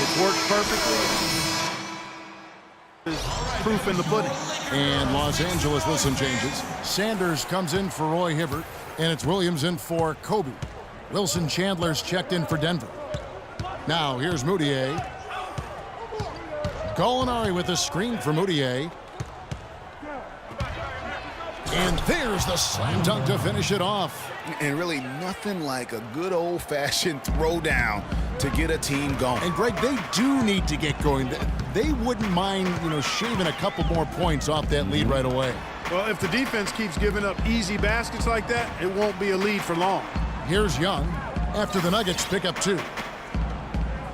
It's worked perfectly. Proof in the pudding. And Los Angeles with some changes. Sanders comes in for Roy Hibbert, and it's Williams in for Kobe. Wilson Chandler's checked in for Denver. Now here's Moutier. Gallinari with a screen for Moutier. And there's the slam dunk to finish it off. And really nothing like a good old-fashioned throwdown to get a team going. And Greg, they do need to get going. They wouldn't mind, shaving a couple more points off that lead right away. Well, if the defense keeps giving up easy baskets like that, it won't be a lead for long. Here's Young after the Nuggets pick up 2.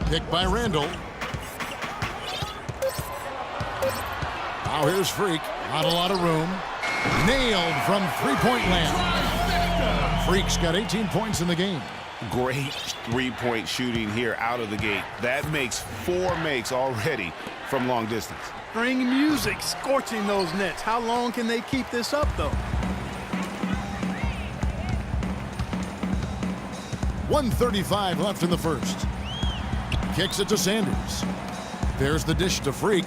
Picked by Randall. Now here's Freak. Not a lot of room. Nailed from three-point land. Freak's got 18 points in the game. Great three-point shooting here out of the gate. That makes 4 makes already from long distance. Spring music scorching those nets. How long can they keep this up, though? 1:35 left in the first. Kicks it to Sanders. There's the dish to Freak.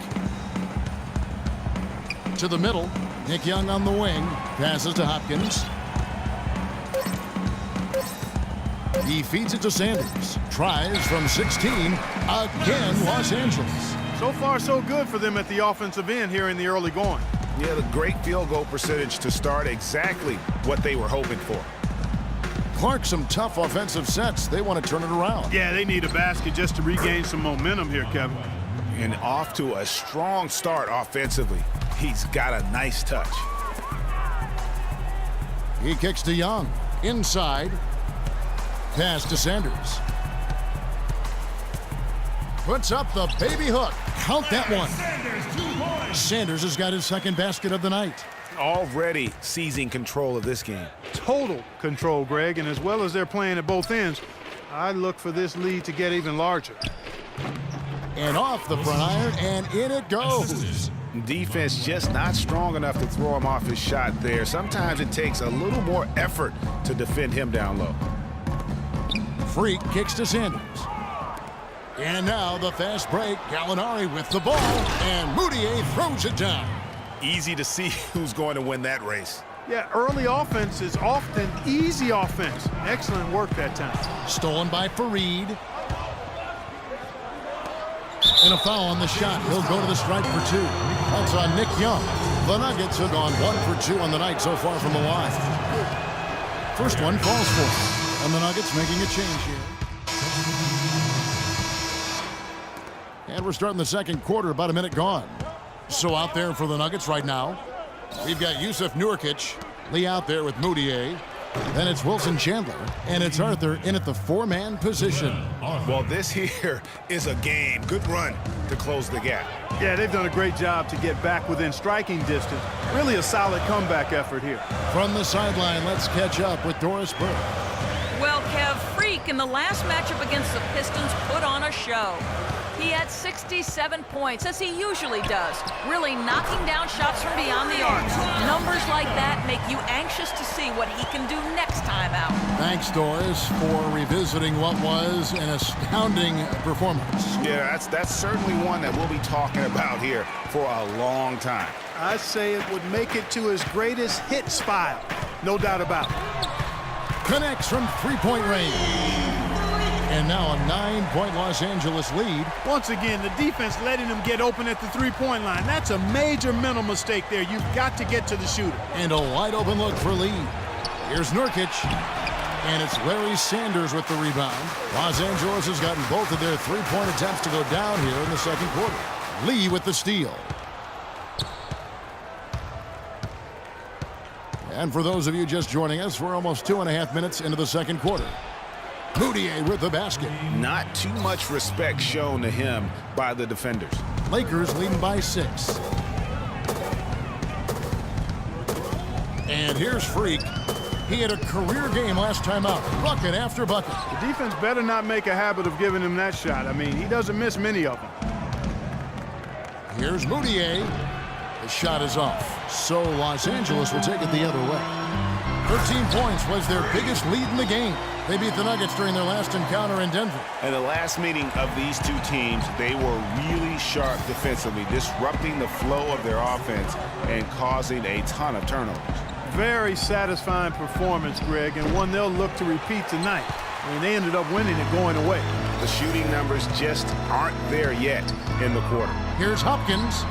To the middle. Nick Young on the wing. Passes to Hopkins. He feeds it to Sanders. Tries from 16. Again, Los Angeles. So far, so good for them at the offensive end here in the early going. Yeah, the great field goal percentage to start exactly what they were hoping for. Clark, some tough offensive sets. They want to turn it around. Yeah, they need a basket just to regain some momentum here, Kevin. And off to a strong start offensively. He's got a nice touch. He kicks to Young. Inside. Pass to Sanders. Puts up the baby hook. Count that one. Sanders has got his second basket of the night. Already seizing control of this game. Total control, Greg, and as well as they're playing at both ends, I look for this lead to get even larger. And off the front iron, and in it goes. Defense just not strong enough to throw him off his shot there. Sometimes it takes a little more effort to defend him down low. Freak kicks to Sanders. And now the fast break. Gallinari with the ball, and Moutier throws it down. Easy to see who's going to win that race. Yeah, early offense is often easy offense. Excellent work that time. Stolen by Fareed. And a foul on the shot. He'll go to the stripe for 2. That's on Nick Young. The Nuggets have gone 1 for 2 on the night so far from the line. First one falls for him. And the Nuggets making a change here. And we're starting the second quarter, about a minute gone. So out there for the Nuggets right now, we've got Yusuf Nurkic. Lee out there with Moutier. Then it's Wilson Chandler, and it's Arthur in at the 4-man position. Well, this here is a game. Good run to close the gap. Yeah, they've done a great job to get back within striking distance. Really a solid comeback effort here. From the sideline, let's catch up with Doris Burke. Well, Kev, Freak in the last matchup against the Pistons put on a show. He had 67 points, as he usually does, really knocking down shots from beyond the arc. Numbers like that make you anxious to see what he can do next time out. Thanks, Doris, for revisiting what was an astounding performance. Yeah, that's certainly one that we'll be talking about here for a long time. I say it would make it to his greatest hits file. No doubt about it. Connects from three-point range. And now a 9-point Los Angeles lead. Once again, the defense letting them get open at the three-point line. That's a major mental mistake there. You've got to get to the shooter. And a wide-open look for Lee. Here's Nurkic. And it's Larry Sanders with the rebound. Los Angeles has gotten both of their three-point attempts to go down here in the second quarter. Lee with the steal. And for those of you just joining us, we're almost 2.5 minutes into the second quarter. Moutier with the basket. Not too much respect shown to him by the defenders. Lakers leading by 6. And here's Freak. He had a career game last time out. Bucket after bucket. The defense better not make a habit of giving him that shot. I mean, he doesn't miss many of them. Here's Moutier. The shot is off. So Los Angeles will take it the other way. 13 points was their biggest lead in the game. They beat the Nuggets during their last encounter in Denver. In the last meeting of these two teams, they were really sharp defensively, disrupting the flow of their offense and causing a ton of turnovers. Very satisfying performance, Greg, and one they'll look to repeat tonight. I mean, they ended up winning it going away. The shooting numbers just aren't there yet in the quarter. Here's Hopkins.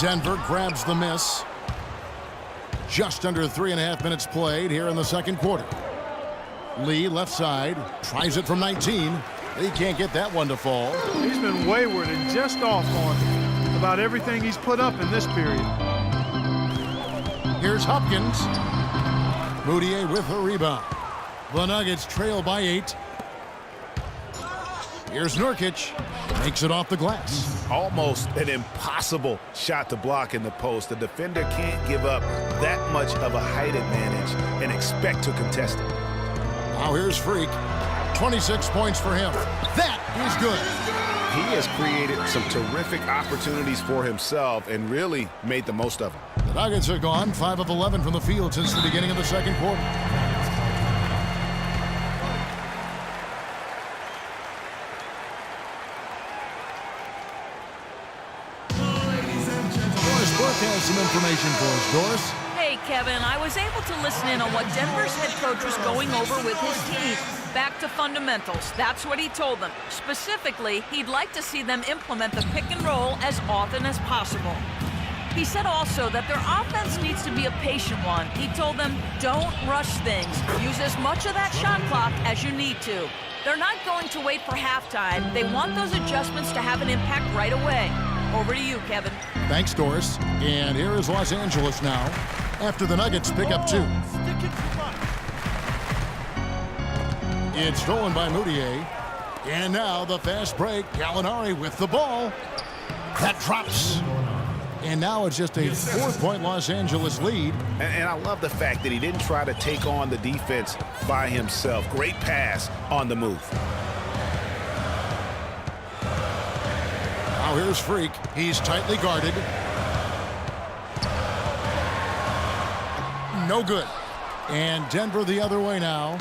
Denver grabs the miss. Just under 3.5 minutes played here in the second quarter. Lee, left side, tries it from 19. He can't get that one to fall. He's been wayward and just off on about everything he's put up in this period. Here's Hopkins. Moutier with the rebound. The Nuggets trail by 8. Here's Nurkic. Makes it off the glass. Almost an impossible shot to block in the post. The defender can't give up that much of a height advantage and expect to contest it. Now here's Freak. 26 points for him. That is good. He has created some terrific opportunities for himself and really made the most of them. The Nuggets are gone 5 of 11 from the field since the beginning of the second quarter. Doris Burke has some information for us. Doris? Hey, Kevin, I was able to listen in on what Denver's head coach was going over with his team. Back to fundamentals. That's what he told them. Specifically, he'd like to see them implement the pick and roll as often as possible. He said also that their offense needs to be a patient one. He told them, don't rush things. Use as much of that shot clock as you need to. They're not going to wait for halftime. They want those adjustments to have an impact right away. Over to you, Kevin. Thanks, Doris. And here is Los Angeles now after the Nuggets pick up 2. It's stolen by Moutier. And now the fast break. Gallinari with the ball. That drops. And now it's just a 4-point Los Angeles lead. And I love the fact that he didn't try to take on the defense by himself. Great pass on the move. Now here's Freak. He's tightly guarded. No good. And Denver the other way now.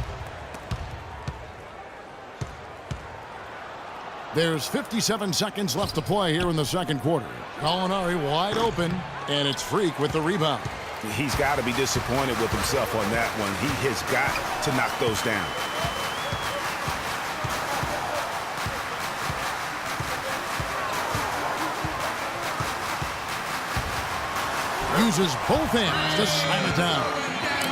There's 57 seconds left to play here in the second quarter. Gallinari wide open, and it's Freak with the rebound. He's got to be disappointed with himself on that one. He has got to knock those down. Uses both hands to slam it down.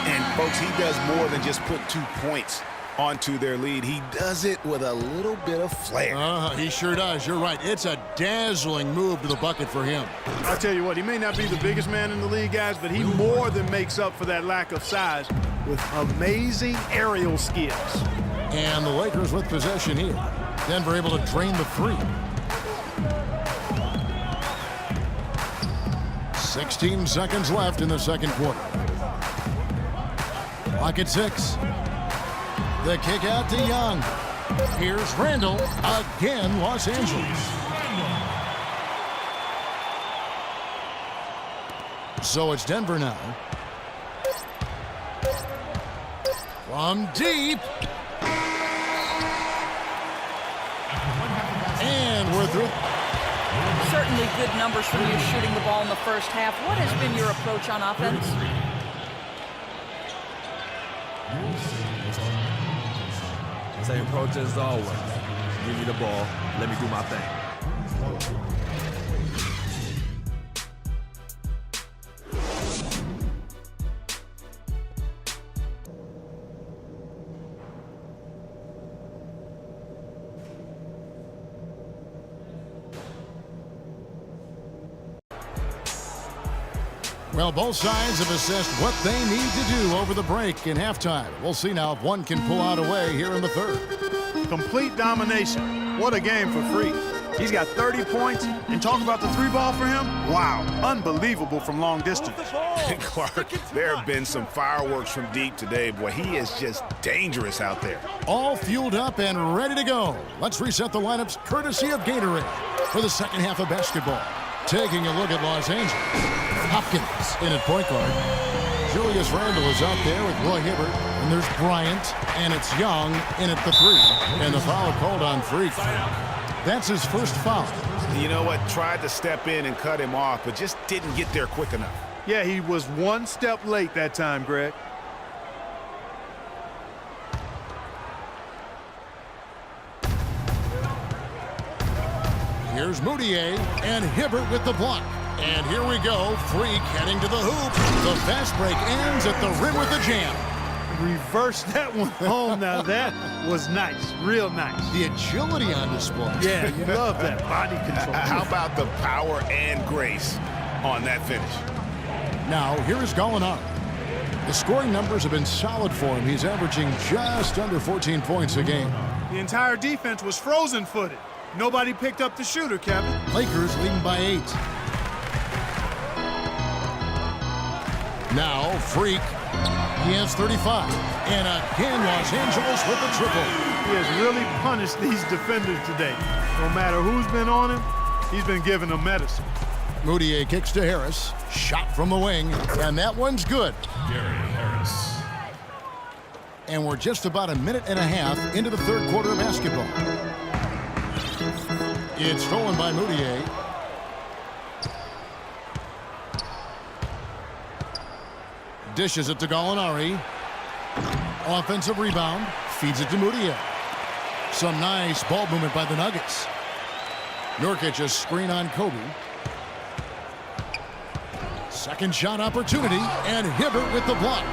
And, folks, he does more than just put 2 points onto their lead. He does it with a little bit of flair. He sure does. You're right. It's a dazzling move to the bucket for him. I'll tell you what, he may not be the biggest man in the league, guys, but he more than makes up for that lack of size with amazing aerial skills. And the Lakers with possession here. Denver able to drain the 3. 16 seconds left in the second quarter. Clock at 6. The kick out to Young. Here's Randall. Again, Los Angeles. So it's Denver now. From deep. And we're through. Certainly good numbers from you shooting the ball in the first half. What has been your approach on offense? Same approach as always. Give me the ball. Let me do my thing. Well, both sides have assessed what they need to do over the break in halftime. We'll see now if one can pull out a way here in the third. Complete domination. What a game for Freak. He's got 30 points, and talk about the 3-ball for him. Wow, unbelievable from long distance. Clark, there have been some fireworks from deep today. Boy, he is just dangerous out there. All fueled up and ready to go. Let's reset the lineups courtesy of Gatorade for the second half of basketball. Taking a look at Los Angeles. Hopkins in at point guard. Julius Randle is out there with Roy Hibbert. And there's Bryant. And it's Young in at the 3. And the foul called on Freak. That's his first foul. You know what? Tried to step in and cut him off, but just didn't get there quick enough. Yeah, he was one step late that time, Greg. Here's Moutier and Hibbert with the block. And here we go. Freak heading to the hoop. The fast break ends at the rim with a jam. Reverse that one home. Now that was nice, real nice. The agility on display. Yeah, you love that body control. How about the power and grace on that finish? Now, here is Gallinari. The scoring numbers have been solid for him. He's averaging just under 14 points a game. The entire defense was frozen-footed. Nobody picked up the shooter, Kevin. Lakers leading by 8. Now, Freak. He has 35. And again, Los Angeles with the triple. He has really punished these defenders today. No matter who's been on him, he's been giving them medicine. Moutier kicks to Harris. Shot from the wing. And that one's good. Gary Harris. And we're just about a minute and a half into the third quarter of basketball. It's stolen by Moutier. Dishes it to Gallinari. Offensive rebound. Feeds it to Moutier. Some nice ball movement by the Nuggets. Nurkic a screen on Kobe. Second shot opportunity. And Hibbert with the block.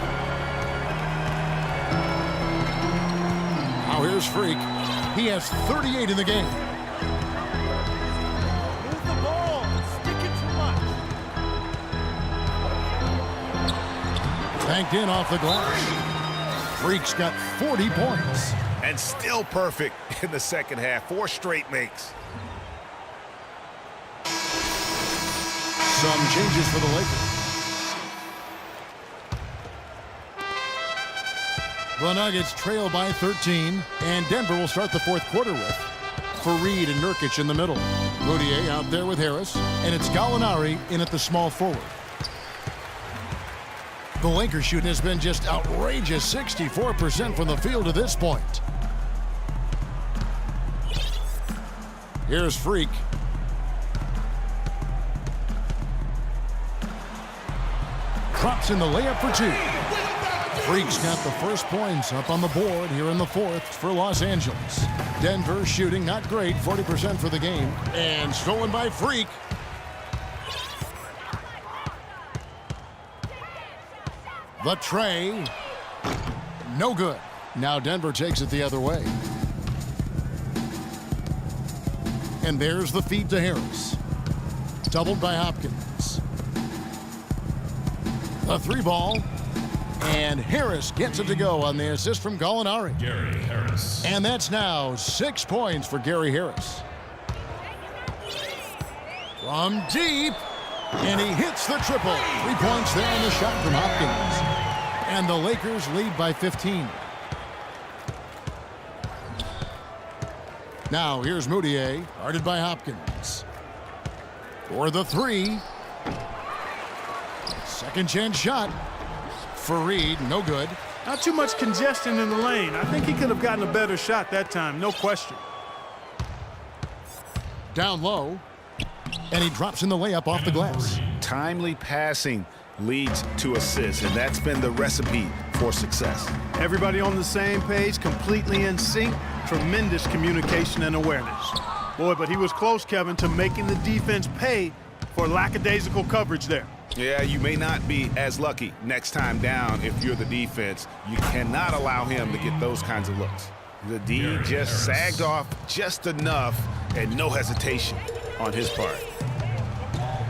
Now here's Freak. He has 38 in the game. Move the ball. Stick it too much. Banked in off the glass. Freak's got 40 points. And still perfect in the second half. 4 straight makes. Some changes for the Lakers. The Nuggets trail by 13, and Denver will start the fourth quarter with Fareed and Nurkic in the middle. Moutier out there with Harris, and it's Gallinari in at the small forward. The Lakers shooting has been just outrageous, 64% from the field to this point. Here's Freak. Drops in the layup for 2. Freak's got the first points up on the board here in the fourth for Los Angeles. Denver shooting not great, 40% for the game. And stolen by Freak. The tray. No good. Now Denver takes it the other way. And there's the feed to Harris. Doubled by Hopkins. The 3 ball. And Harris gets it to go on the assist from Gallinari. Gary Harris. And that's now 6 points for Gary Harris. From deep. And he hits the triple. 3 points there on the shot from Hopkins. And the Lakers lead by 15. Now here's Moutier, guarded by Hopkins. For the 3. Second chance shot. Fareed, no good. Not too much congestion in the lane. I think he could have gotten a better shot that time, no question. Down low. And he drops in the layup off the glass. Timely passing leads to assists, and that's been the recipe for success. Everybody on the same page, completely in sync. Tremendous communication and awareness. Boy, but he was close, Kevin, to making the defense pay for lackadaisical coverage there. Yeah, you may not be as lucky next time down if you're the defense. You cannot allow him to get those kinds of looks. The D just sagged off just enough, and no hesitation on his part.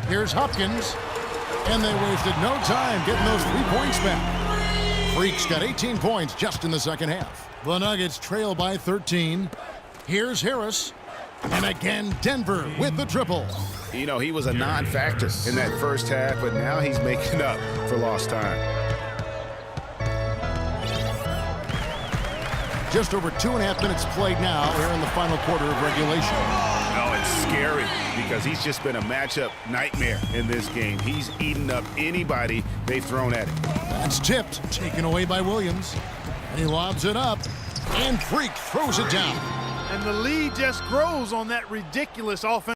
Here's Hopkins. And they wasted no time getting those 3 points back. Freak's got 18 points just in the second half. The Nuggets trail by 13. Here's Harris. And again, Denver with the triple. You know, he was a non-factor in that first half, but now he's making up for lost time. Just over 2.5 minutes played now here in the final quarter of regulation. Oh, and scary because he's just been a matchup nightmare in this game. He's eaten up anybody they've thrown at him. That's tipped, taken away by Williams. And he lobs it up, and Freak throws it down. And the lead just grows on that ridiculous offense.